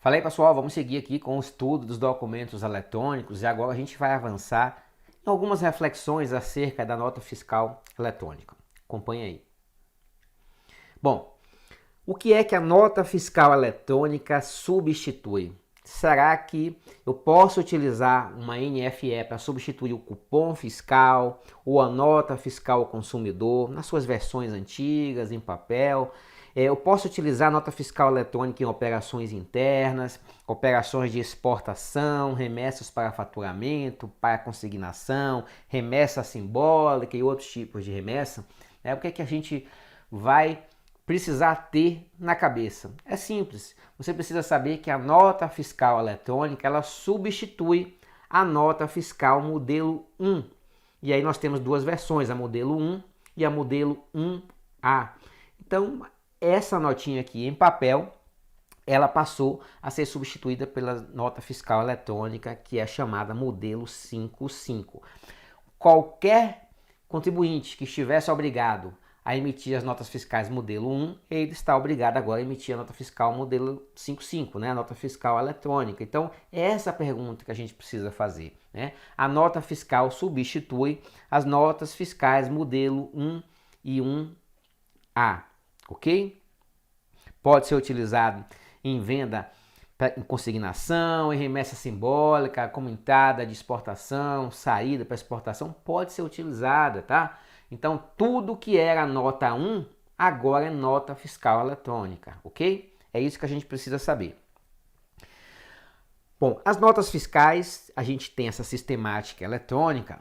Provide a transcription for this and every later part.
Fala aí, pessoal, vamos seguir aqui com o estudo dos documentos eletrônicos e agora a gente vai avançar em algumas reflexões acerca da nota fiscal eletrônica. Acompanhe aí. Bom, o que é que a nota fiscal eletrônica substitui? Será que eu posso utilizar uma NFE para substituir o cupom fiscal ou a nota fiscal ao consumidor nas suas versões antigas, em papel? Eu posso utilizar a nota fiscal eletrônica em operações internas, operações de exportação, remessas para faturamento, para consignação, remessa simbólica e outros tipos de remessa? O que é que a gente vai precisar ter na cabeça? É simples, você precisa saber que a nota fiscal eletrônica ela substitui a nota fiscal modelo 1. E aí nós temos duas versões, a modelo 1 e a modelo 1A. Então, essa notinha aqui em papel, ela passou a ser substituída pela nota fiscal eletrônica, que é chamada modelo 55. Qualquer contribuinte que estivesse obrigado a emitir as notas fiscais modelo 1, ele está obrigado agora a emitir a nota fiscal modelo 55, né? A nota fiscal eletrônica. Então, essa é a pergunta que a gente precisa fazer, né? A nota fiscal substitui as notas fiscais modelo 1 e 1A, ok? Pode ser utilizado em venda em consignação, em remessa simbólica, como entrada de exportação, saída para exportação, pode ser utilizada, tá? Então, tudo que era nota 1, agora é nota fiscal eletrônica, ok? É isso que a gente precisa saber. Bom, as notas fiscais, a gente tem essa sistemática eletrônica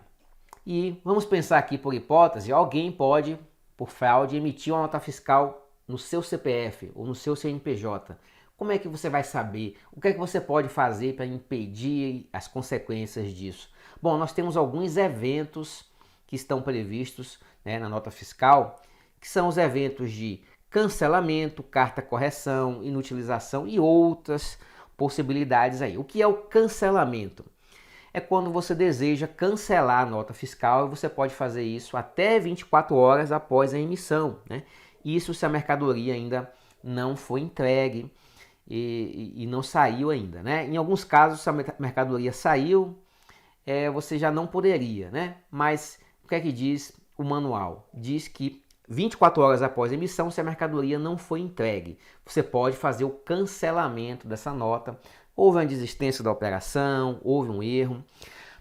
e vamos pensar aqui por hipótese, alguém pode, por fraude, emitir uma nota fiscal no seu CPF ou no seu CNPJ. Como é que você vai saber? O que é que você pode fazer para impedir as consequências disso? Bom, nós temos alguns eventos que estão previstos, né, na nota fiscal, que são os eventos de cancelamento, carta correção, inutilização e outras possibilidades aí. O que é o cancelamento? É quando você deseja cancelar a nota fiscal e você pode fazer isso até 24 horas após a emissão, né? Isso se a mercadoria ainda não foi entregue e não saiu ainda, né? Em alguns casos, se a mercadoria saiu, você já não poderia, né? Mas o que é que diz o manual? Diz que 24 horas após a emissão, se a mercadoria não foi entregue, você pode fazer o cancelamento dessa nota. Houve uma desistência da operação, houve um erro.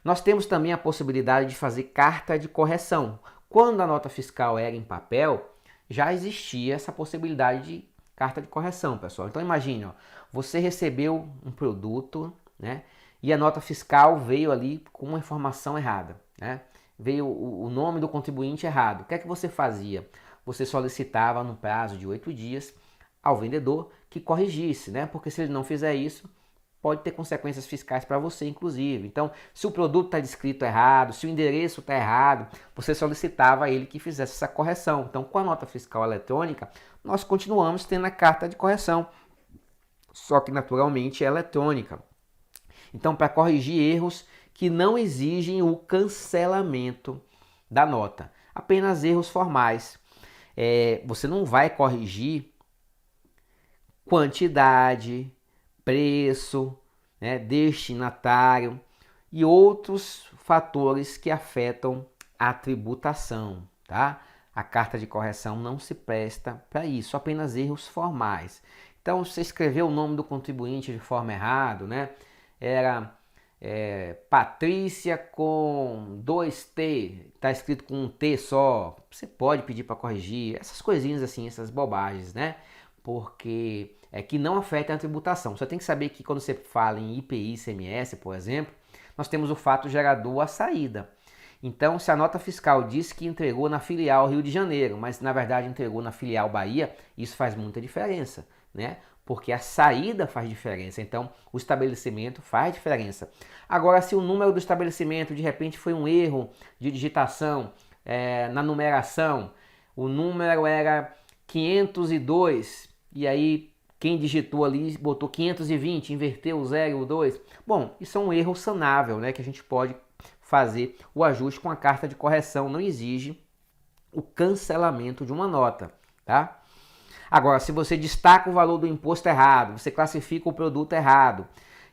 Nós temos também a possibilidade de fazer carta de correção. Quando a nota fiscal era em papel, já existia essa possibilidade de carta de correção, pessoal. Então imagine, ó, você recebeu um produto, né, e a nota fiscal veio ali com uma informação errada, né? Veio o nome do contribuinte errado. O que é que você fazia? Você solicitava no prazo de 8 dias ao vendedor que corrigisse, né? Porque se ele não fizer isso, pode ter consequências fiscais para você, inclusive. Então, se o produto está descrito errado, se o endereço está errado, você solicitava a ele que fizesse essa correção. Então, com a nota fiscal eletrônica, nós continuamos tendo a carta de correção, só que naturalmente é eletrônica. Então, para corrigir erros que não exigem o cancelamento da nota, apenas erros formais. Você não vai corrigir quantidade, preço, né, destinatário e outros fatores que afetam a tributação, tá? A carta de correção não se presta para isso, apenas erros formais. Então, você escreveu o nome do contribuinte de forma errada, né? Era Patrícia com 2T, está escrito com um T só, você pode pedir para corrigir, essas coisinhas assim, essas bobagens, né? Porque que não afetam a tributação. Você tem que saber que quando você fala em IPI, ICMS, por exemplo, nós temos o fato gerador a saída. Então, se a nota fiscal diz que entregou na filial Rio de Janeiro, mas na verdade entregou na filial Bahia, isso faz muita diferença, né? Porque a saída faz diferença, então o estabelecimento faz diferença. Agora, se o número do estabelecimento de repente foi um erro de digitação na numeração, o número era 502 e aí quem digitou ali botou 520, inverteu o 0 e o 2. Bom, isso é um erro sanável, né, que a gente pode fazer o ajuste com a carta de correção, não exige o cancelamento de uma nota, tá? Agora, se você destaca o valor do imposto errado, você classifica o produto errado,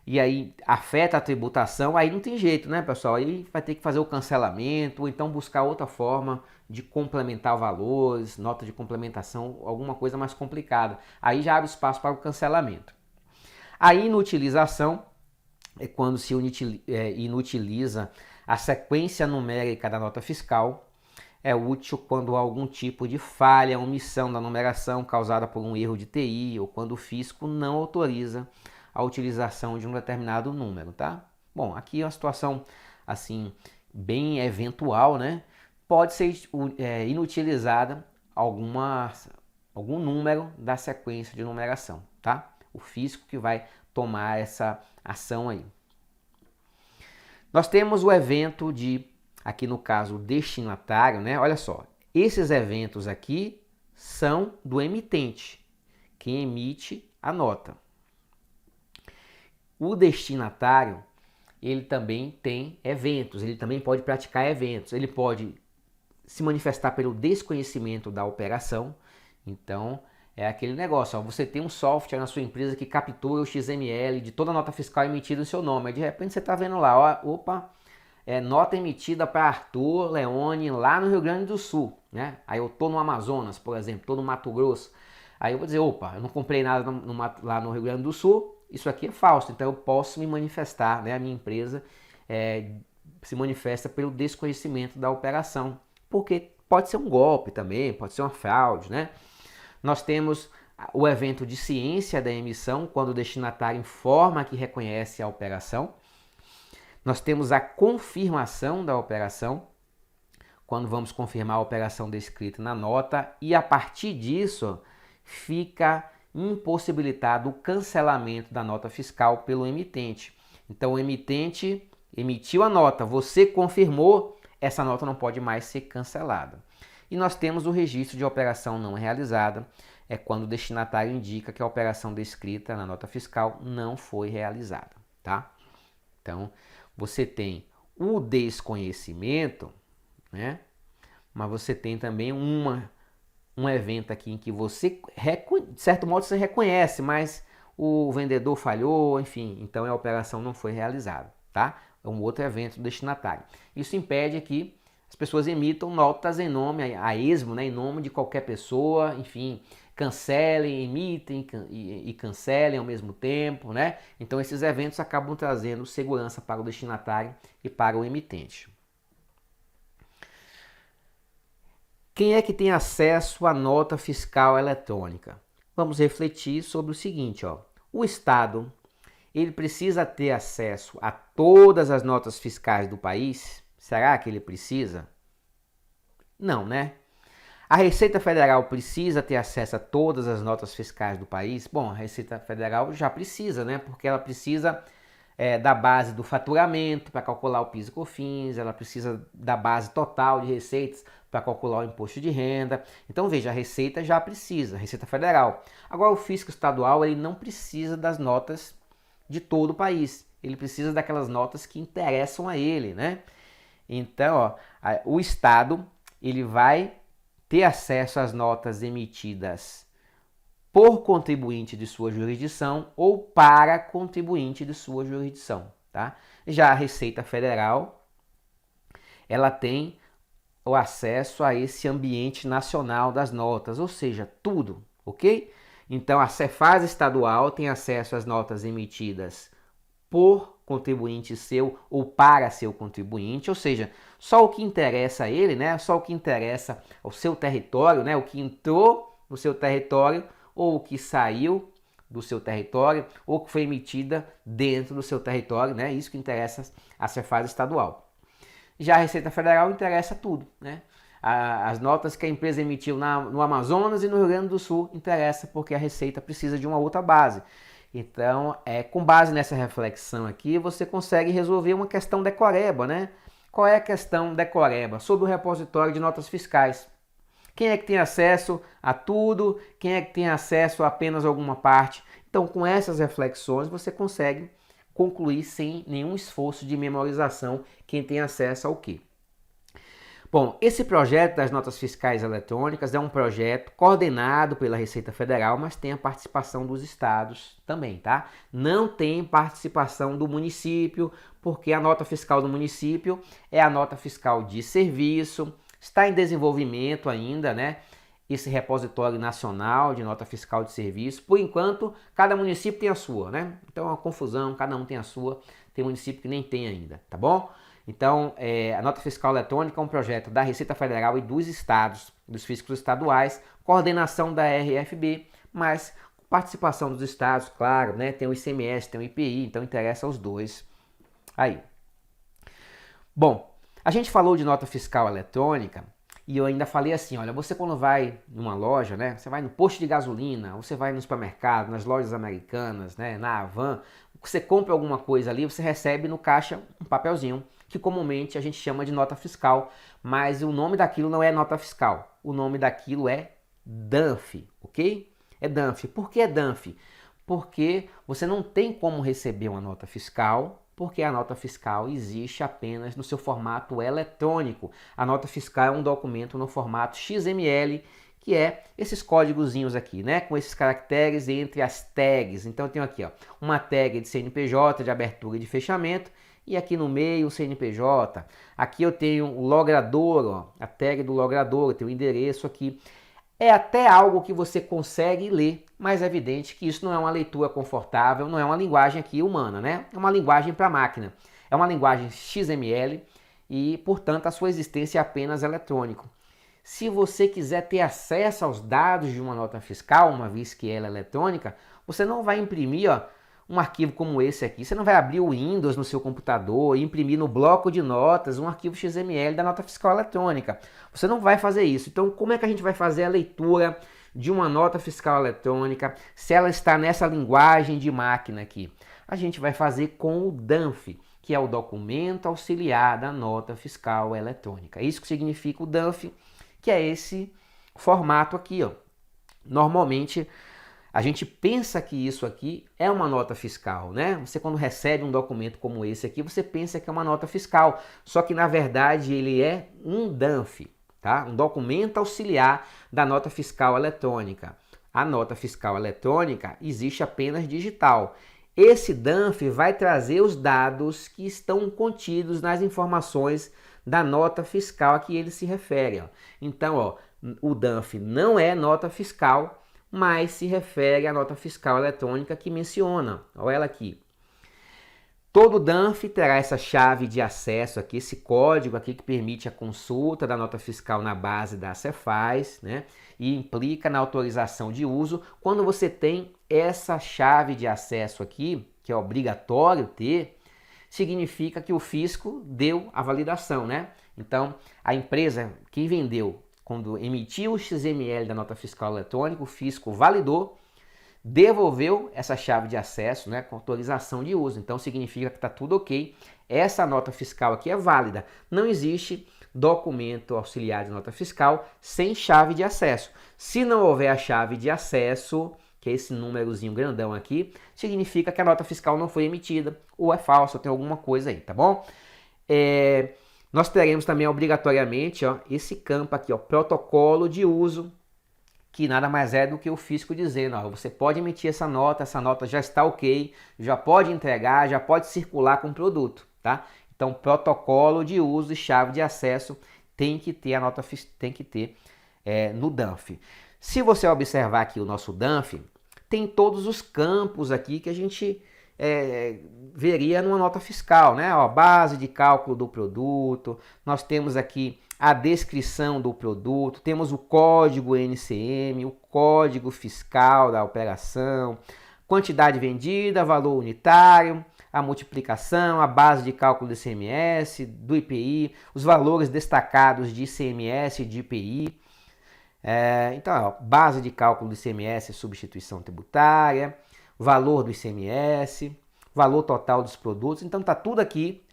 e aí afeta a tributação, aí não tem jeito, né, pessoal? Aí vai ter que fazer o cancelamento, ou então buscar outra forma de complementar valores, nota de complementação, alguma coisa mais complicada. Aí já abre espaço para o cancelamento. A inutilização é quando se inutiliza a sequência numérica da nota fiscal. É útil quando há algum tipo de falha, omissão da numeração causada por um erro de TI ou quando o fisco não autoriza a utilização de um determinado número, tá? Bom, aqui é uma situação assim bem eventual, né? Pode ser inutilizada algum número da sequência de numeração, tá? O fisco que vai tomar essa ação aí. Nós temos o evento de, aqui no caso, o destinatário, né? Olha só, esses eventos aqui são do emitente, quem emite a nota. O destinatário, ele também tem eventos, ele também pode praticar eventos, ele pode se manifestar pelo desconhecimento da operação. Então, é aquele negócio, ó, você tem um software na sua empresa que captura o XML de toda a nota fiscal emitida no seu nome. Aí, de repente você está vendo lá, ó, opa, nota emitida para Arthur Leone lá no Rio Grande do Sul, né? Aí eu tô no Amazonas, por exemplo, tô no Mato Grosso. Aí eu vou dizer, opa, eu não comprei nada lá no Rio Grande do Sul, isso aqui é falso, então eu posso me manifestar, né? A minha empresa se manifesta pelo desconhecimento da operação, porque pode ser um golpe também, pode ser uma fraude, né? Nós temos o evento de ciência da emissão, quando o destinatário informa que reconhece a operação. Nós temos a confirmação da operação, quando vamos confirmar a operação descrita na nota, e a partir disso fica impossibilitado o cancelamento da nota fiscal pelo emitente. Então o emitente emitiu a nota, você confirmou, essa nota não pode mais ser cancelada. E nós temos o registro de operação não realizada, é quando o destinatário indica que a operação descrita na nota fiscal não foi realizada, tá? Então, você tem o desconhecimento, né? Mas você tem também um evento aqui em que você, de certo modo, você reconhece, mas o vendedor falhou, enfim, então a operação não foi realizada, tá? É um outro evento do destinatário. Isso impede que as pessoas emitam notas em nome, a esmo, né, em nome de qualquer pessoa, enfim, cancelem, emitem e cancelem ao mesmo tempo, né? Então esses eventos acabam trazendo segurança para o destinatário e para o emitente. Quem é que tem acesso à nota fiscal eletrônica? Vamos refletir sobre o seguinte, ó. O Estado, ele precisa ter acesso a todas as notas fiscais do país? Será que ele precisa? Não, né? A Receita Federal precisa ter acesso a todas as notas fiscais do país? Bom, a Receita Federal já precisa, né? Porque ela precisa da base do faturamento para calcular o PIS e COFINS, ela precisa da base total de receitas para calcular o imposto de renda. Então veja, a Receita já precisa, a Receita Federal. Agora o fisco estadual, ele não precisa das notas de todo o país, ele precisa daquelas notas que interessam a ele, né? Então, ó, o Estado, ele vai ter acesso às notas emitidas por contribuinte de sua jurisdição ou para contribuinte de sua jurisdição, tá? Já a Receita Federal, ela tem o acesso a esse ambiente nacional das notas, ou seja, tudo, ok? Então a Cefaz estadual tem acesso às notas emitidas por contribuinte seu ou para seu contribuinte, ou seja, só o que interessa a ele, né? Só o que interessa ao seu território, né? O que entrou no seu território ou o que saiu do seu território ou que foi emitida dentro do seu território, né? Isso que interessa a Cefaz estadual. Já a Receita Federal interessa tudo, né? As notas que a empresa emitiu no Amazonas e no Rio Grande do Sul interessa porque a Receita precisa de uma outra base. Então, com base nessa reflexão aqui, você consegue resolver uma questão decoreba, né? Qual é a questão decoreba? Sobre o repositório de notas fiscais. Quem é que tem acesso a tudo? Quem é que tem acesso a apenas alguma parte? Então, com essas reflexões, você consegue concluir sem nenhum esforço de memorização quem tem acesso ao quê. Bom, esse projeto das notas fiscais eletrônicas é um projeto coordenado pela Receita Federal, mas tem a participação dos estados também, tá? Não tem participação do município, porque a nota fiscal do município é a nota fiscal de serviço, está em desenvolvimento ainda, né? Esse repositório nacional de nota fiscal de serviço. Por enquanto, cada município tem a sua, né? Então é uma confusão, cada um tem a sua, tem município que nem tem ainda, tá bom? Então, a nota fiscal eletrônica é um projeto da Receita Federal e dos estados, dos fiscos estaduais, coordenação da RFB, mas com participação dos estados, claro, né? Tem o ICMS, tem o IPI, então interessa aos dois. Aí. Bom, a gente falou de nota fiscal eletrônica e eu ainda falei assim, olha, você quando vai numa loja, né? Você vai no posto de gasolina, você vai no supermercado, nas lojas americanas, né? Na Havan, você compra alguma coisa ali, você recebe no caixa um papelzinho, que comumente a gente chama de nota fiscal, mas o nome daquilo não é nota fiscal, o nome daquilo é DANF, ok? É DANF. Por que é DANF? Porque você não tem como receber uma nota fiscal, porque a nota fiscal existe apenas no seu formato eletrônico. A nota fiscal é um documento no formato XML, que é esses códigozinhos aqui, né? Com esses caracteres entre as tags. Então eu tenho aqui, ó, uma tag de CNPJ, de abertura e de fechamento, e aqui no meio o CNPJ. Aqui eu tenho o logrador, ó, a tag do logrador, eu tenho o endereço aqui. É até algo que você consegue ler, mas é evidente que isso não é uma leitura confortável, não é uma linguagem aqui humana, né? É uma linguagem para máquina. É uma linguagem XML e, portanto, a sua existência é apenas eletrônico. Se você quiser ter acesso aos dados de uma nota fiscal, uma vez que ela é eletrônica, você não vai imprimir, ó, um arquivo como esse aqui. Você não vai abrir o Windows no seu computador e imprimir no bloco de notas um arquivo XML da nota fiscal eletrônica. Você não vai fazer isso. Então, como é que a gente vai fazer a leitura de uma nota fiscal eletrônica se ela está nessa linguagem de máquina aqui? A gente vai fazer com o DANF, que é o documento auxiliar da nota fiscal eletrônica. É isso que significa o DANF, que é esse formato aqui, ó. Normalmente, a gente pensa que isso aqui é uma nota fiscal, né? Você quando recebe um documento como esse aqui, você pensa que é uma nota fiscal, só que na verdade ele é um DANF, tá? Um documento auxiliar da nota fiscal eletrônica. A nota fiscal eletrônica existe apenas digital. Esse DANF vai trazer os dados que estão contidos nas informações da nota fiscal a que ele se refere, ó. Então, ó, o DANF não é nota fiscal, mas se refere à nota fiscal eletrônica que menciona. Olha ela aqui. Todo DANF terá essa chave de acesso aqui, esse código aqui que permite a consulta da nota fiscal na base da Cefaz, né? E implica na autorização de uso. Quando você tem essa chave de acesso aqui, que é obrigatório ter, significa que o fisco deu a validação, né? Então, a empresa que vendeu, quando emitiu o XML da nota fiscal eletrônica, o fisco validou, devolveu essa chave de acesso, né, com autorização de uso. Então significa que está tudo ok. Essa nota fiscal aqui é válida. Não existe documento auxiliar de nota fiscal sem chave de acesso. Se não houver a chave de acesso, que é esse númerozinho grandão aqui, significa que a nota fiscal não foi emitida, ou é falsa, ou tem alguma coisa aí, tá bom? Nós teremos também obrigatoriamente, ó, esse campo aqui, ó, protocolo de uso, que nada mais é do que o fisco dizendo, ó, você pode emitir essa nota já está ok, já pode entregar, já pode circular com o produto, tá? Então, protocolo de uso e chave de acesso tem que ter no DANF. Se você observar aqui o nosso DANF, tem todos os campos aqui que a gente veria numa nota fiscal, né? Ó, base de cálculo do produto, nós temos aqui a descrição do produto, temos o código NCM, o código fiscal da operação, quantidade vendida, valor unitário, a multiplicação, a base de cálculo do ICMS, do IPI, os valores destacados de ICMS e de IPI. Então, ó, base de cálculo do ICMS, substituição tributária, valor do ICMS, valor total dos produtos. Então tá tudo aqui,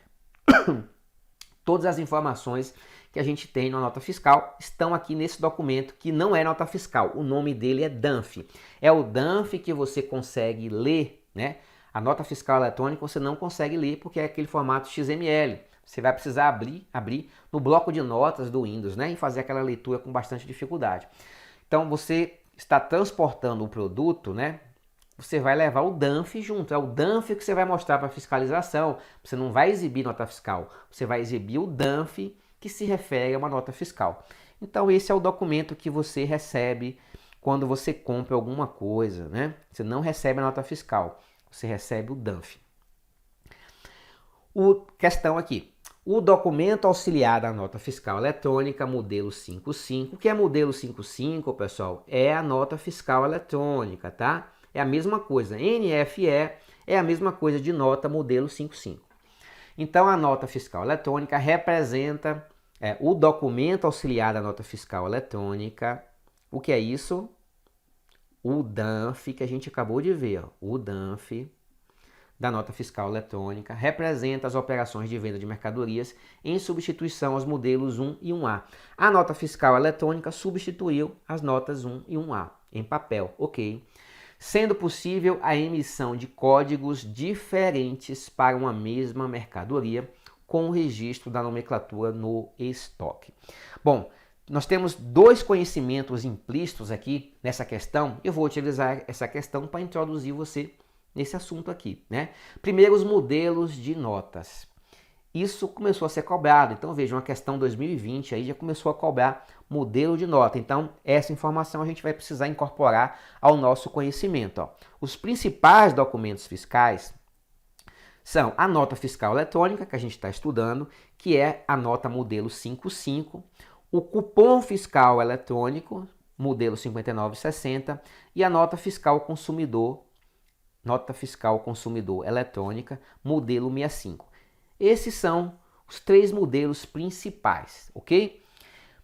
todas as informações que a gente tem na nota fiscal estão aqui nesse documento que não é nota fiscal. O nome dele é DANF. É o DANF que você consegue ler, né? A nota fiscal eletrônica você não consegue ler porque é aquele formato XML. Você vai precisar abrir no bloco de notas do Windows, né? E fazer aquela leitura com bastante dificuldade. Então você está transportando o produto, né? Você vai levar o DANF junto. É o DANF que você vai mostrar para a fiscalização. Você não vai exibir nota fiscal. Você vai exibir o DANF que se refere a uma nota fiscal. Então esse é o documento que você recebe quando você compra alguma coisa, né? Você não recebe a nota fiscal. Você recebe o DANF. Questão aqui. O documento auxiliar da nota fiscal eletrônica, modelo 55. O que é modelo 55, pessoal? É a nota fiscal eletrônica, tá? É a mesma coisa. NFE é a mesma coisa de nota modelo 55. Então, a nota fiscal eletrônica representa o documento auxiliar da nota fiscal eletrônica. O que é isso? O DANF, que a gente acabou de ver. Ó. O DANF da nota fiscal eletrônica representa as operações de venda de mercadorias em substituição aos modelos 1 e 1A. A nota fiscal eletrônica substituiu as notas 1 e 1A em papel, ok? Sendo possível a emissão de códigos diferentes para uma mesma mercadoria com o registro da nomenclatura no estoque. Bom, nós temos dois conhecimentos implícitos aqui nessa questão. Eu vou utilizar essa questão para introduzir você nesse assunto aqui, né? Primeiro, os modelos de notas. Isso começou a ser cobrado. Então, veja, uma questão 2020 aí já começou a cobrar modelo de nota. Então, essa informação a gente vai precisar incorporar ao nosso conhecimento. Ó. Os principais documentos fiscais são a nota fiscal eletrônica, que a gente está estudando, que é a nota modelo 55, o cupom fiscal eletrônico, modelo 5960, e a nota fiscal consumidor eletrônica, modelo 65. Esses são os três modelos principais, ok?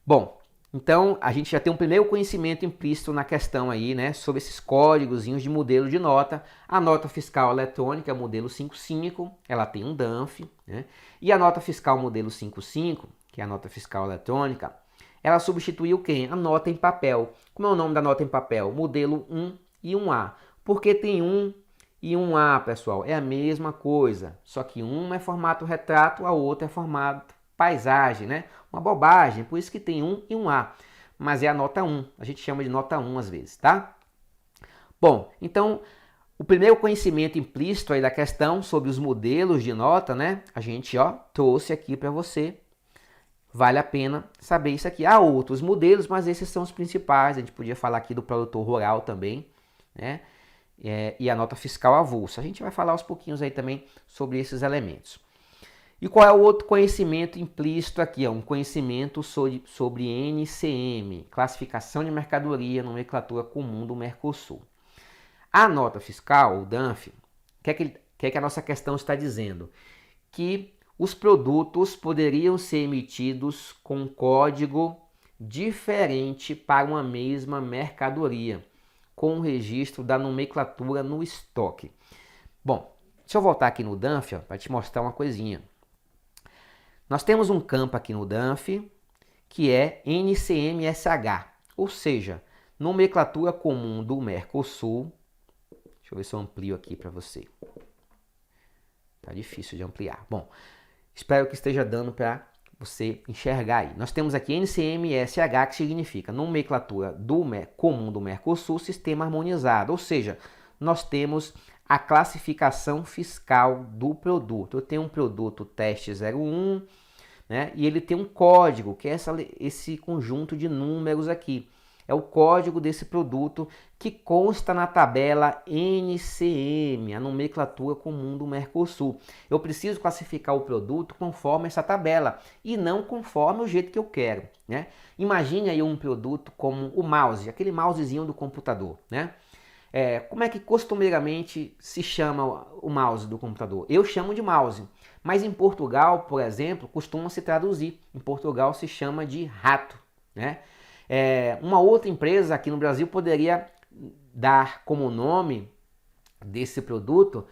Bom, então a gente já tem um primeiro conhecimento implícito na questão aí, né, sobre esses códigozinhos de modelo de nota. A nota fiscal eletrônica, modelo 55, ela tem um DANF, né? E a nota fiscal modelo 55, que é a nota fiscal eletrônica, ela substituiu quem? A nota em papel. Como é o nome da nota em papel? Modelo 1 e 1A. Porque tem 1 e 1A, pessoal, é a mesma coisa, só que uma é formato retrato, a outra é formato paisagem, né? Uma bobagem, por isso que tem 1 e 1A, mas é a nota 1, a gente chama de nota 1 às vezes, tá? Bom, então, o primeiro conhecimento implícito aí da questão sobre os modelos de nota, né? A gente, trouxe aqui para você, vale a pena saber isso aqui. Há outros modelos, mas esses são os principais, a gente podia falar aqui do produtor rural também, né? E a nota fiscal avulsa. A gente vai falar aos pouquinhos aí também sobre esses elementos. E qual é o outro conhecimento implícito aqui? Um conhecimento sobre NCM, Classificação de Mercadoria, Nomenclatura Comum do Mercosul. A nota fiscal, o DANF, o que é que a nossa questão está dizendo? Que os produtos poderiam ser emitidos com um código diferente para uma mesma mercadoria, com o registro da nomenclatura no estoque. Bom, deixa eu voltar aqui no DANF para te mostrar uma coisinha. Nós temos um campo aqui no DANF que é NCMSH, ou seja, nomenclatura comum do Mercosul. Deixa eu ver se eu amplio aqui para você. Tá difícil de ampliar. Bom, espero que esteja dando para você enxergar aí. Nós temos aqui NCMSH, que significa nomenclatura comum do Mercosul, sistema harmonizado. Ou seja, nós temos a classificação fiscal do produto. Eu tenho um produto teste 01, né? E ele tem um código, que é esse conjunto de números aqui. É o código desse produto que consta na tabela NCM, a nomenclatura comum do Mercosul. Eu preciso classificar o produto conforme essa tabela e não conforme o jeito que eu quero, né? Imagine aí um produto como o mouse, aquele mousezinho do computador, né? Como é que costumeiramente se chama o mouse do computador? Eu chamo de mouse, mas em Portugal, por exemplo, costuma se traduzir. Em Portugal se chama de rato, né? Uma outra empresa aqui no Brasil poderia dar como nome desse produto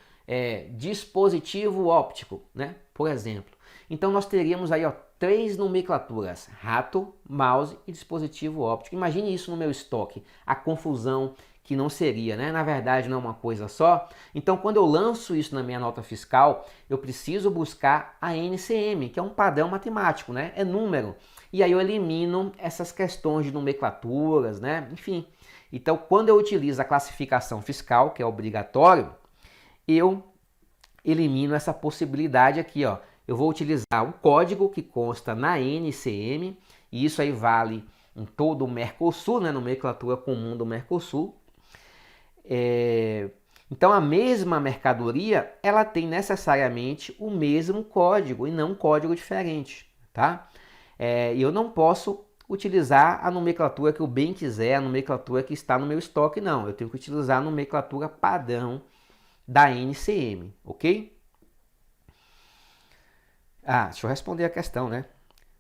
dispositivo óptico, né? Por exemplo. Então nós teríamos aí três nomenclaturas: rato, mouse e dispositivo óptico. Imagine isso no meu estoque, a confusão que não seria, né? Na verdade, não é uma coisa só. Então, quando eu lanço isso na minha nota fiscal, eu preciso buscar a NCM, que é um padrão matemático, né? É número. E aí eu elimino essas questões de nomenclaturas, né? Enfim. Então, quando eu utilizo a classificação fiscal, que é obrigatório, eu elimino essa possibilidade aqui, ó. Eu vou utilizar o código que consta na NCM, e isso aí vale em todo o Mercosul, né? Nomenclatura comum do Mercosul. Então a mesma mercadoria ela tem necessariamente o mesmo código e não um código diferente, tá? E eu não posso utilizar a nomenclatura que eu bem quiser, a nomenclatura que está no meu estoque, não. Eu tenho que utilizar a nomenclatura padrão da NCM, ok? Deixa eu responder a questão, né?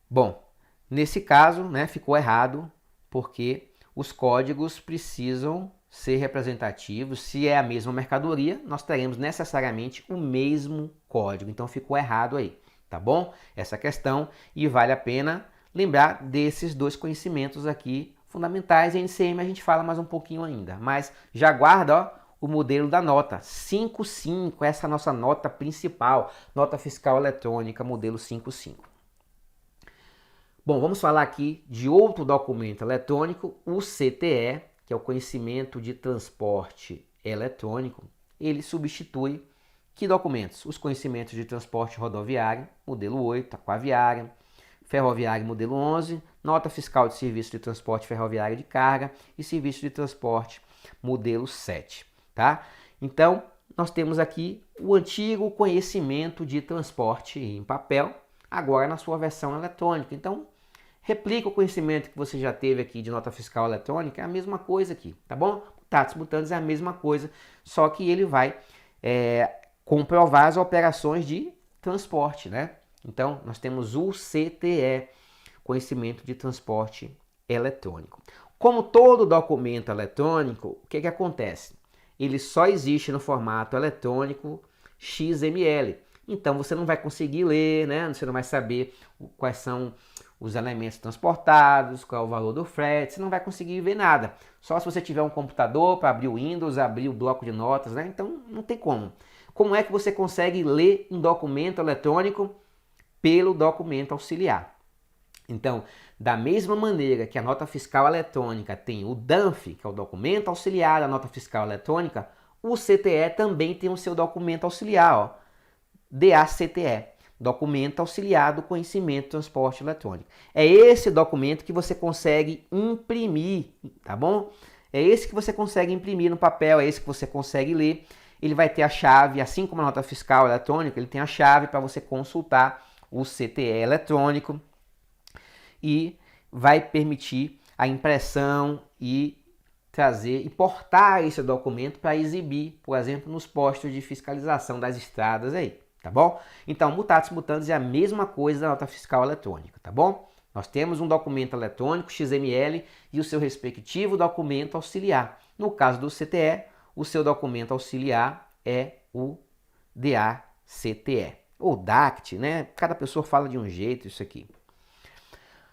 Bom, nesse caso, né, ficou errado porque os códigos precisam ser representativos. Se é a mesma mercadoria, nós teremos necessariamente o mesmo código. Então ficou errado aí, tá bom? Essa questão, e vale a pena lembrar desses dois conhecimentos aqui fundamentais. Em NCM a gente fala mais um pouquinho ainda, mas já guarda, ó, o modelo da nota 55, essa é a nossa nota principal, nota fiscal eletrônica, modelo 55. Bom, vamos falar aqui de outro documento eletrônico, o CTE, que é o Conhecimento de Transporte Eletrônico. Ele substitui que documentos? Os conhecimentos de transporte rodoviário, modelo 8, aquaviária, ferroviário, modelo 11, nota fiscal de serviço de transporte ferroviário de carga e serviço de transporte, modelo 7, tá? Então, nós temos aqui o antigo conhecimento de transporte em papel, agora na sua versão eletrônica. Então, replica o conhecimento que você já teve aqui de nota fiscal eletrônica, é a mesma coisa aqui, tá bom? Mutatis mutandis é a mesma coisa, só que ele vai comprovar as operações de transporte, né? Então, nós temos o CTE, Conhecimento de Transporte Eletrônico. Como todo documento eletrônico, o que acontece? Ele só existe no formato eletrônico XML. Então, você não vai conseguir ler, né? Você não vai saber quais são os elementos transportados, qual é o valor do frete, você não vai conseguir ver nada. Só se você tiver um computador para abrir o Windows, abrir o bloco de notas, né? Então não tem como. Como é que você consegue ler um documento eletrônico? Pelo documento auxiliar. Então, da mesma maneira que a nota fiscal eletrônica tem o DANF, que é o documento auxiliar da nota fiscal eletrônica, o CTE também tem o seu documento auxiliar, ó, DACTE. Documento auxiliar do conhecimento de transporte eletrônico. É esse documento que você consegue imprimir, tá bom? É esse que você consegue imprimir no papel, é esse que você consegue ler. Ele vai ter a chave, assim como a nota fiscal eletrônica, ele tem a chave para você consultar o CTE eletrônico e vai permitir a impressão e trazer e portar esse documento para exibir, por exemplo, nos postos de fiscalização das estradas aí. Tá bom? Então, mutatis mutandis é a mesma coisa da nota fiscal eletrônica, tá bom? Nós temos um documento eletrônico, XML, e o seu respectivo documento auxiliar. No caso do CTE, o seu documento auxiliar é o DACTE, ou DACT, né? Cada pessoa fala de um jeito isso aqui.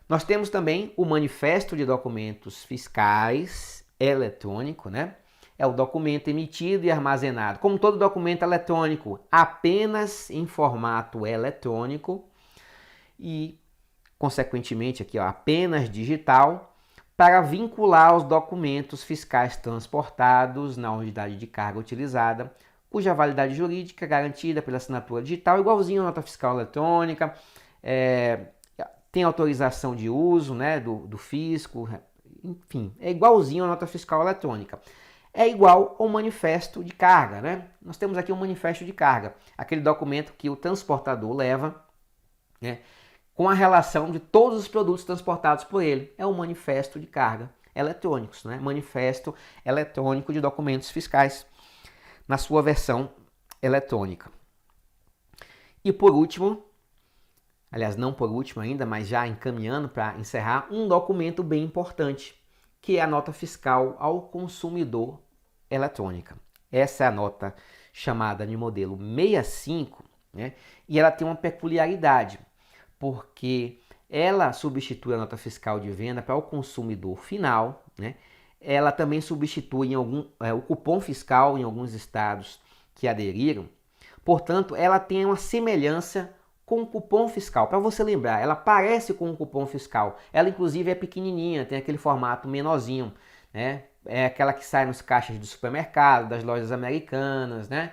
Nós temos também o Manifesto de Documentos Fiscais eletrônico, né? É o documento emitido e armazenado, como todo documento eletrônico, apenas em formato eletrônico e, consequentemente, aqui, ó, apenas digital, para vincular os documentos fiscais transportados na unidade de carga utilizada, cuja validade jurídica é garantida pela assinatura digital, igualzinho à nota fiscal eletrônica, tem autorização de uso, né, do fisco, enfim, é igualzinho à nota fiscal eletrônica. É igual ao manifesto de carga, né? Nós temos aqui um manifesto de carga, aquele documento que o transportador leva, né, com a relação de todos os produtos transportados por ele. É um manifesto de carga eletrônicos, né? Manifesto eletrônico de documentos fiscais na sua versão eletrônica. E por último, aliás, não por último ainda, mas já encaminhando para encerrar, um documento bem importante, que é a nota fiscal ao consumidor eletrônica. Essa é a nota chamada de modelo 65, né? E ela tem uma peculiaridade, porque ela substitui a nota fiscal de venda para o consumidor final, né? ela também substitui o cupom fiscal em alguns estados que aderiram. Portanto, ela tem uma semelhança com o cupom fiscal. Para você lembrar, ela parece com o cupom fiscal. Ela, inclusive, é pequenininha, tem aquele formato menorzinho, né? É aquela que sai nos caixas do supermercado, das lojas americanas, né?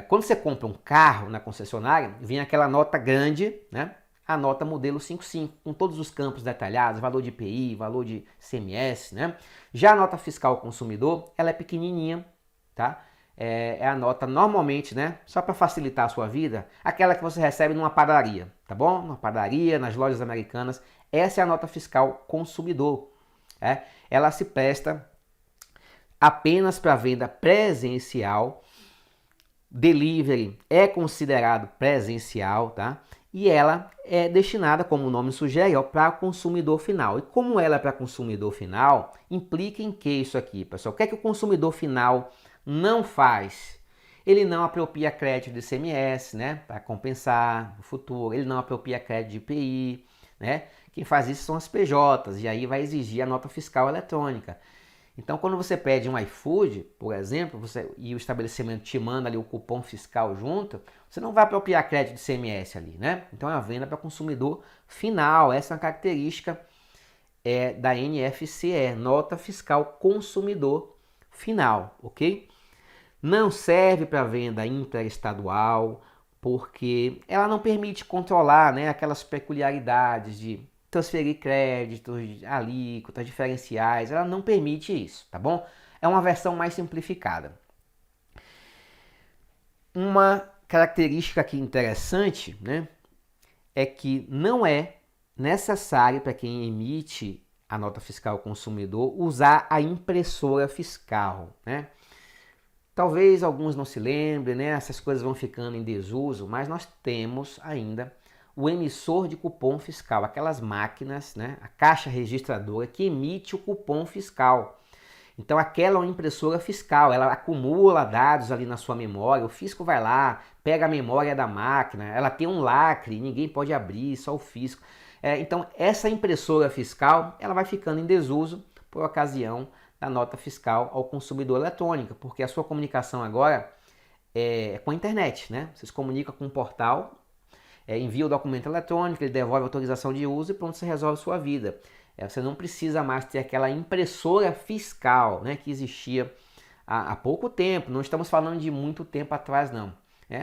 Quando você compra um carro na concessionária, vem aquela nota grande, né? A nota modelo 55, com todos os campos detalhados, valor de IPI, valor de ICMS, né? Já a nota fiscal ao consumidor, ela é pequenininha, tá? É a nota normalmente, né? Só para facilitar a sua vida, aquela que você recebe numa padaria, tá bom? Numa padaria, nas lojas americanas, essa é a nota fiscal consumidor. Ela se presta apenas para venda presencial. Delivery é considerado presencial, tá? E ela é destinada, como o nome sugere, para o consumidor final. E como ela é para consumidor final, implica em que isso aqui, pessoal? O que é que o consumidor final não faz? Ele não apropria crédito de ICMS, né? Para compensar no futuro. Ele não apropria crédito de IPI, né? Quem faz isso são as PJs, e aí vai exigir a nota fiscal eletrônica. Então, quando você pede um iFood, por exemplo, e o estabelecimento te manda ali o cupom fiscal junto, você não vai apropriar crédito de ICMS ali, né? Então, é uma venda para consumidor final. Essa é uma característica da NFCE, Nota Fiscal Consumidor Final, ok? Não serve para venda interestadual, porque ela não permite controlar, né, aquelas peculiaridades de transferir créditos, alíquotas, diferenciais, ela não permite isso, tá bom? É uma versão mais simplificada. Uma característica aqui interessante, né, é que não é necessário para quem emite a nota fiscal ao consumidor usar a impressora fiscal, né? Talvez alguns não se lembrem, né? Essas coisas vão ficando em desuso, mas nós temos ainda o emissor de cupom fiscal, aquelas máquinas, né? A caixa registradora que emite o cupom fiscal. Então aquela é uma impressora fiscal, ela acumula dados ali na sua memória, o fisco vai lá, pega a memória da máquina, ela tem um lacre, ninguém pode abrir, só o fisco. Então essa impressora fiscal, ela vai ficando em desuso por ocasião da nota fiscal ao consumidor eletrônica, porque a sua comunicação agora é com a internet, né? Você se comunica com um portal, envia o documento eletrônico, ele devolve a autorização de uso e pronto, você resolve a sua vida. Você não precisa mais ter aquela impressora fiscal, né, que existia há pouco tempo, não estamos falando de muito tempo atrás não.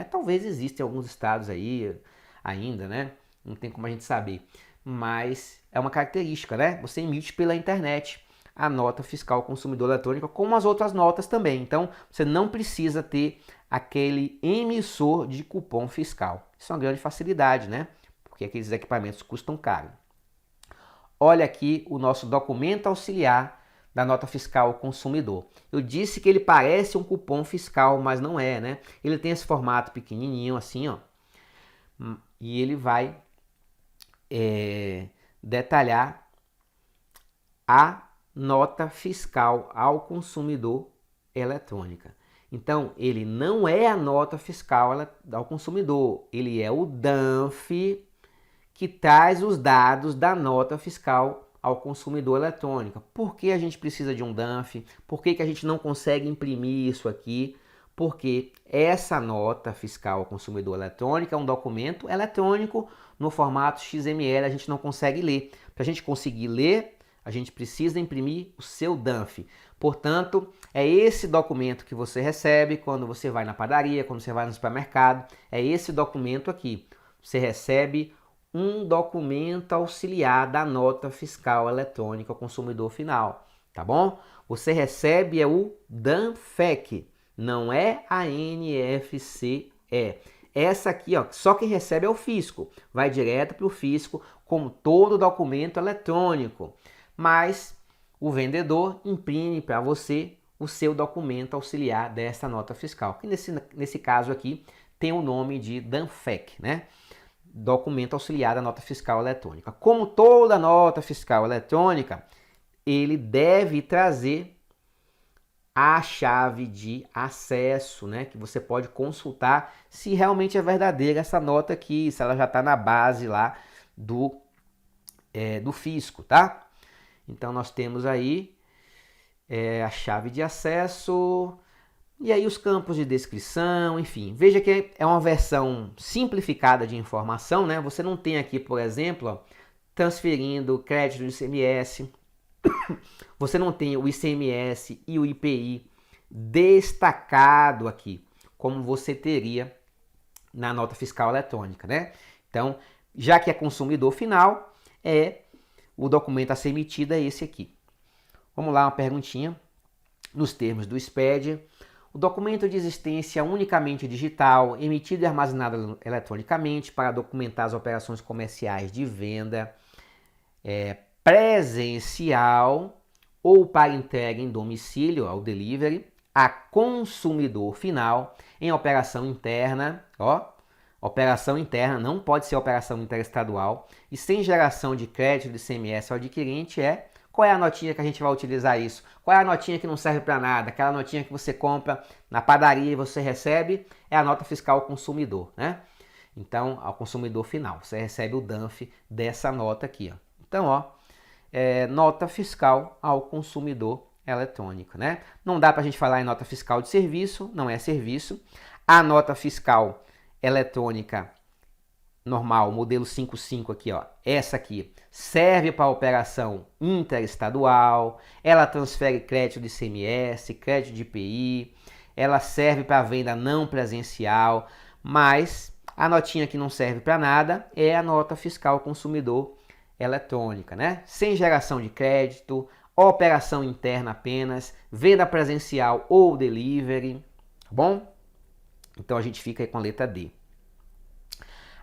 Talvez exista em alguns estados aí ainda, né? Não tem como a gente saber, mas é uma característica, né? Você emite pela internet a nota fiscal consumidor eletrônica, como as outras notas também. Então, você não precisa ter aquele emissor de cupom fiscal. Isso é uma grande facilidade, né? Porque aqueles equipamentos custam caro. Olha aqui o nosso documento auxiliar da nota fiscal ao consumidor. Eu disse que ele parece um cupom fiscal, mas não é, né? Ele tem esse formato pequenininho assim, ó. E ele vai detalhar a nota fiscal ao consumidor eletrônica. Então, ele não é a nota fiscal ao consumidor, ele é o DANF que traz os dados da nota fiscal ao consumidor eletrônica. Por que a gente precisa de um DANF? Por que a gente não consegue imprimir isso aqui? Porque essa nota fiscal ao consumidor eletrônica é um documento eletrônico no formato XML, a gente não consegue ler. Para a gente conseguir ler, a gente precisa imprimir o seu DANF. Portanto, é esse documento que você recebe quando você vai na padaria, quando você vai no supermercado. É esse documento aqui. Você recebe um documento auxiliar da nota fiscal eletrônica ao consumidor final, tá bom? Você recebe o DANFEC, não é a NFCE. Essa aqui, ó, só quem recebe é o fisco, vai direto para o fisco como todo documento eletrônico, mas o vendedor imprime para você o seu documento auxiliar dessa nota fiscal, que nesse caso aqui tem o nome de DANFEC, né? Documento auxiliar da nota fiscal eletrônica. Como toda nota fiscal eletrônica, ele deve trazer a chave de acesso, né, que você pode consultar se realmente é verdadeira essa nota aqui, se ela já está na base lá do fisco, tá? Então nós temos aí a chave de acesso, e aí os campos de descrição, enfim. Veja que é uma versão simplificada de informação, né? Você não tem aqui, por exemplo, ó, transferindo crédito do ICMS, você não tem o ICMS e o IPI destacado aqui, como você teria na nota fiscal eletrônica, né? Então, já que é consumidor final, o documento a ser emitido é esse aqui. Vamos lá, uma perguntinha. Nos termos do SPED, o documento de existência unicamente digital, emitido e armazenado eletronicamente para documentar as operações comerciais de venda presencial ou para entrega em domicílio, ao delivery, a consumidor final em operação interna, operação interna, não pode ser operação interestadual, e sem geração de crédito de ICMS ao adquirente qual é a notinha que a gente vai utilizar isso? Qual é a notinha que não serve para nada? Aquela notinha que você compra na padaria e você recebe, é a nota fiscal ao consumidor, né? Então, ao consumidor final, você recebe o DANF dessa nota aqui, ó. Então, nota fiscal ao consumidor eletrônica, né? Não dá para a gente falar em nota fiscal de serviço, não é serviço. A nota fiscal eletrônica normal, modelo 55 aqui, ó, essa aqui, serve para operação interestadual, ela transfere crédito de ICMS, crédito de IPI, ela serve para venda não presencial, mas a notinha que não serve para nada é a nota fiscal consumidor eletrônica, né? Sem geração de crédito, operação interna apenas, venda presencial ou delivery, tá bom? Então a gente fica aí com a letra D.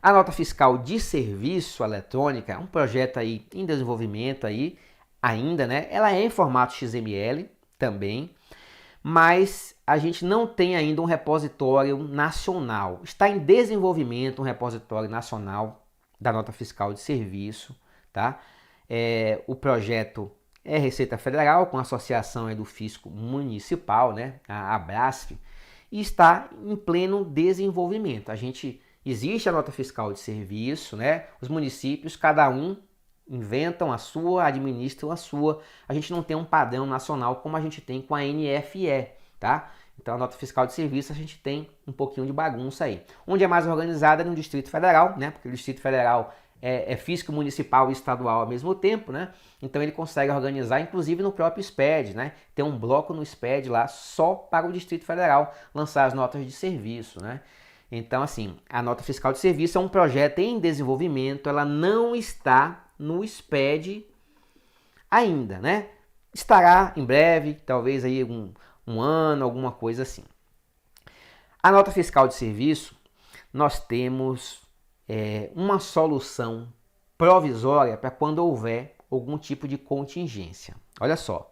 A nota fiscal de serviço eletrônica é um projeto aí em desenvolvimento aí ainda, né? Ela é em formato XML também, mas a gente não tem ainda um repositório nacional. Está em desenvolvimento um repositório nacional da nota fiscal de serviço, tá? O projeto é Receita Federal com a associação do Fisco Municipal, né? A Abrasf, e está em pleno desenvolvimento. Existe a nota fiscal de serviço, né? Os municípios, cada um inventam a sua, administram a sua. A gente não tem um padrão nacional como a gente tem com a NFE, tá? Então a nota fiscal de serviço a gente tem um pouquinho de bagunça aí. Onde é mais organizada é no Distrito Federal, né? Porque o Distrito Federal é fisco municipal e estadual ao mesmo tempo, né? Então ele consegue organizar, inclusive no próprio SPED, né? Tem um bloco no SPED lá só para o Distrito Federal lançar as notas de serviço, né? Então, assim, a nota fiscal de serviço é um projeto em desenvolvimento, ela não está no SPED ainda, né? Estará em breve, talvez aí um ano, alguma coisa assim. A nota fiscal de serviço, nós temos uma solução provisória para quando houver algum tipo de contingência. Olha só.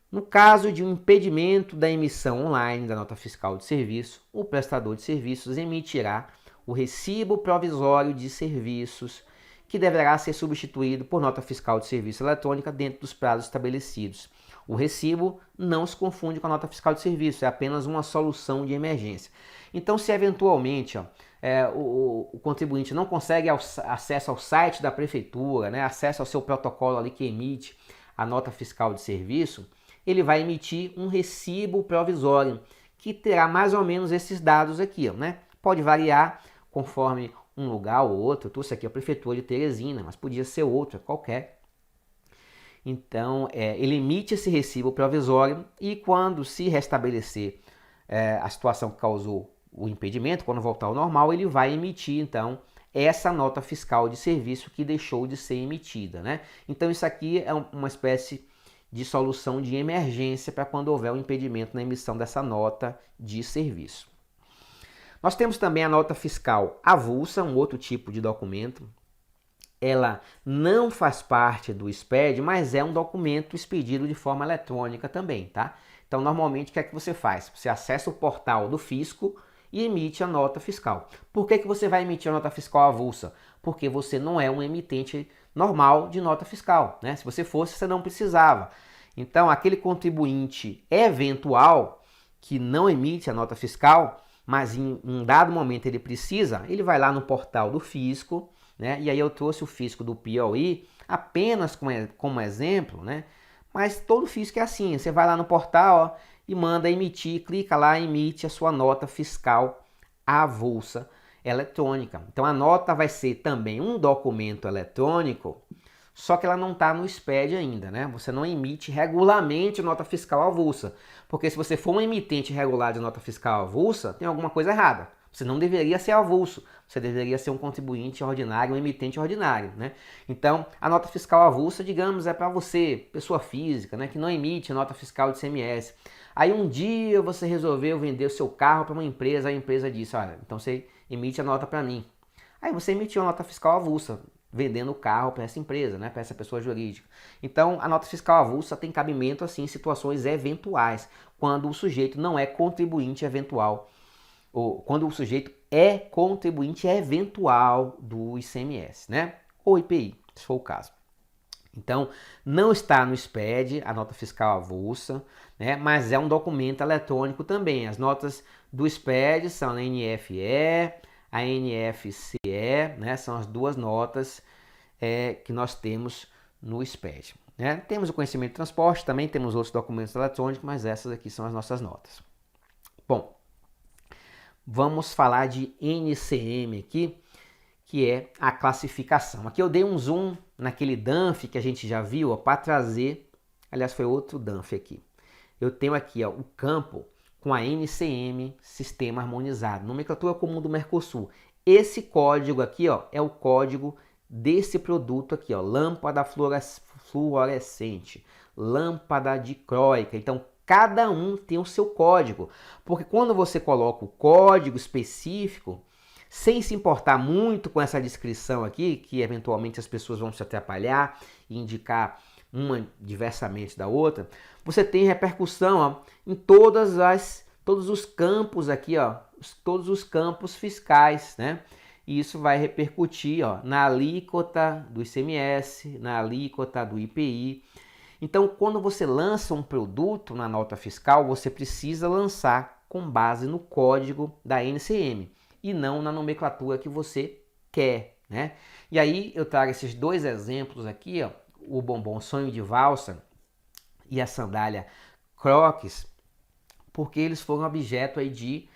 No caso de um impedimento da emissão online da nota fiscal de serviço, o prestador de serviços emitirá o recibo provisório de serviços, que deverá ser substituído por nota fiscal de serviço eletrônica dentro dos prazos estabelecidos. O recibo não se confunde com a nota fiscal de serviço, é apenas uma solução de emergência. Então, se eventualmente o contribuinte não consegue acesso ao site da prefeitura, né, acesso ao seu protocolo ali que emite a nota fiscal de serviço, ele vai emitir um recibo provisório, que terá mais ou menos esses dados aqui, né? Pode variar conforme um lugar ou outro. Eu trouxe aqui a prefeitura de Teresina, mas podia ser outra, qualquer. Então, ele emite esse recibo provisório e quando se restabelecer a situação que causou o impedimento, quando voltar ao normal, ele vai emitir, então, essa nota fiscal de serviço que deixou de ser emitida, né? Então, isso aqui é uma espécie de solução de emergência para quando houver um impedimento na emissão dessa nota de serviço. Nós temos também a nota fiscal avulsa, um outro tipo de documento. Ela não faz parte do SPED, mas é um documento expedido de forma eletrônica também, tá? Então, normalmente, o que é que você faz? Você acessa o portal do fisco e emite a nota fiscal. Por que você vai emitir a nota fiscal avulsa? Porque você não é um emitente normal de nota fiscal, né? Se você fosse, você não precisava. Então, aquele contribuinte eventual que não emite a nota fiscal, mas em um dado momento ele precisa, ele vai lá no portal do fisco, né? E aí eu trouxe o fisco do Piauí apenas como exemplo, né? Mas todo físico é assim, você vai lá no portal, ó, e manda emitir, clica lá, emite a sua nota fiscal avulsa eletrônica. Então a nota vai ser também um documento eletrônico, só que ela não está no SPED ainda, né? Você não emite regularmente nota fiscal avulsa, porque se você for um emitente regular de nota fiscal avulsa, tem alguma coisa errada. Você não deveria ser avulso, você deveria ser um contribuinte ordinário, um emitente ordinário, né? Então, a nota fiscal avulsa, digamos, é para você, pessoa física, né, que não emite nota fiscal de ICMS. Aí um dia você resolveu vender o seu carro para uma empresa, a empresa disse, olha, então você emite a nota para mim. Aí você emitiu a nota fiscal avulsa, vendendo o carro para essa empresa, né, para essa pessoa jurídica. Então, a nota fiscal avulsa tem cabimento assim em situações eventuais, quando o sujeito não é contribuinte eventual, ou quando o sujeito é contribuinte eventual do ICMS, né, ou IPI, se for o caso. Então, não está no SPED, a nota fiscal avulsa, né, mas é um documento eletrônico também. As notas do SPED são a NFE, a NFCE, né, são as duas notas que nós temos no SPED. Né? Temos o conhecimento de transporte, também temos outros documentos eletrônicos, mas essas aqui são as nossas notas. Bom, vamos falar de NCM aqui, que é a classificação. Aqui eu dei um zoom naquele DANF que a gente já viu para trazer, aliás foi outro DANF aqui. Eu tenho aqui ó, o campo com a NCM, Sistema Harmonizado, nomenclatura comum do Mercosul. Esse código aqui ó, é o código desse produto aqui, ó, lâmpada fluorescente, lâmpada dicróica. Então, cada um tem o seu código, porque quando você coloca o código específico, sem se importar muito com essa descrição aqui, que eventualmente as pessoas vão se atrapalhar e indicar uma diversamente da outra, você tem repercussão ó, em todos os campos aqui, ó, todos os campos fiscais, né? E isso vai repercutir ó, na alíquota do ICMS, na alíquota do IPI. Então, quando você lança um produto na nota fiscal, você precisa lançar com base no código da NCM e não na nomenclatura que você quer, né? E aí eu trago esses dois exemplos aqui, ó, o bombom Sonho de Valsa e a sandália Crocs, porque eles foram objeto aí de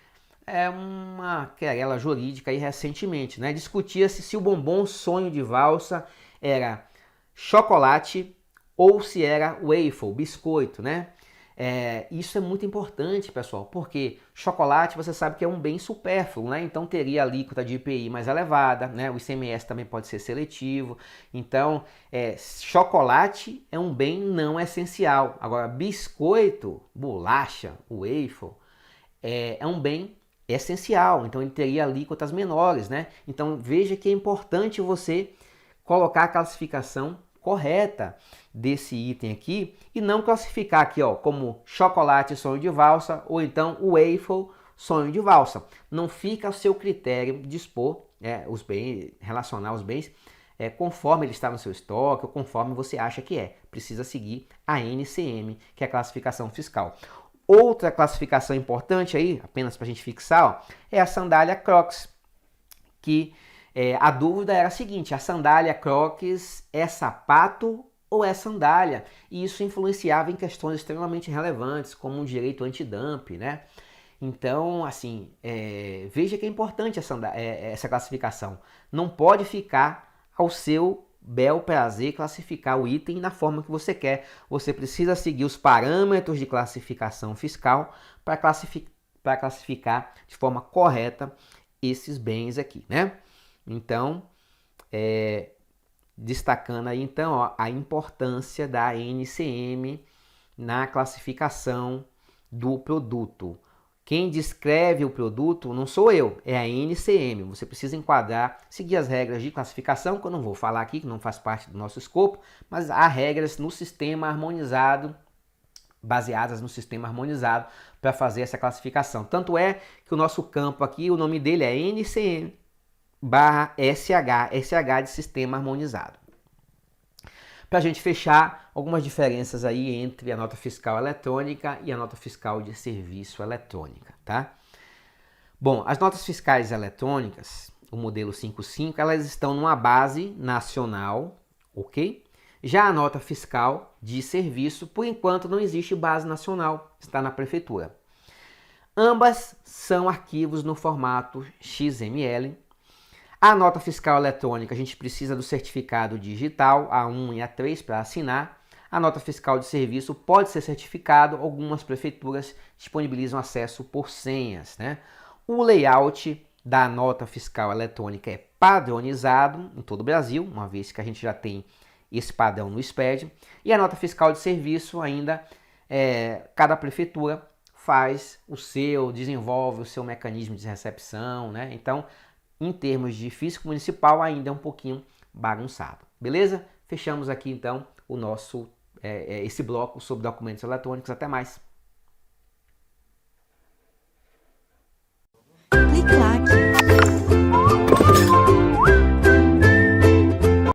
uma querela jurídica aí recentemente, né? Discutia-se se o bombom Sonho de Valsa era chocolate ou se era waffle, biscoito, né? Isso é muito importante, pessoal, porque chocolate você sabe que é um bem supérfluo, né? Então teria a alíquota de IPI mais elevada, né? O ICMS também pode ser seletivo. Então, chocolate é um bem não essencial. Agora, biscoito, bolacha, waffle, é um bem essencial. Então, ele teria alíquotas menores, né? Então, veja que é importante você colocar a classificação correta desse item aqui e não classificar aqui ó, como chocolate sonho de valsa ou então waffle sonho de valsa. Não fica ao seu critério dispor os bens, relacionar os bens conforme ele está no seu estoque ou conforme você acha que é. Precisa seguir a NCM, que é a classificação fiscal. Outra classificação importante aí, apenas para a gente fixar, ó, é a sandália Crocs, que a dúvida era a seguinte, a sandália Crocs é sapato ou é sandália? E isso influenciava em questões extremamente relevantes, como um direito antidumping, né? Então, assim, veja que é importante essa classificação. Não pode ficar ao seu bel prazer classificar o item na forma que você quer. Você precisa seguir os parâmetros de classificação fiscal para classificar de forma correta esses bens aqui, né? Então, destacando aí então ó, a importância da NCM na classificação do produto. Quem descreve o produto não sou eu, é a NCM. Você precisa enquadrar, seguir as regras de classificação, que eu não vou falar aqui, que não faz parte do nosso escopo, mas há regras no sistema harmonizado, baseadas no sistema harmonizado, para fazer essa classificação. Tanto é que o nosso campo aqui, o nome dele é NCM /SH de sistema harmonizado. Para a gente fechar, algumas diferenças aí entre a nota fiscal eletrônica e a nota fiscal de serviço eletrônica, tá? Bom, as notas fiscais eletrônicas, o modelo 55, elas estão numa base nacional, ok? Já a nota fiscal de serviço, por enquanto não existe base nacional, está na prefeitura. Ambas são arquivos no formato XML. A nota fiscal eletrônica, a gente precisa do certificado digital A1 e A3 para assinar. A nota fiscal de serviço pode ser certificado, algumas prefeituras disponibilizam acesso por senhas, né? O layout da nota fiscal eletrônica é padronizado em todo o Brasil, uma vez que a gente já tem esse padrão no SPED. E a nota fiscal de serviço ainda, cada prefeitura faz o seu, desenvolve o seu mecanismo de recepção, né? Então, em termos de físico municipal, ainda é um pouquinho bagunçado. Beleza? Fechamos aqui então o nosso esse bloco sobre documentos eletrônicos. Até mais!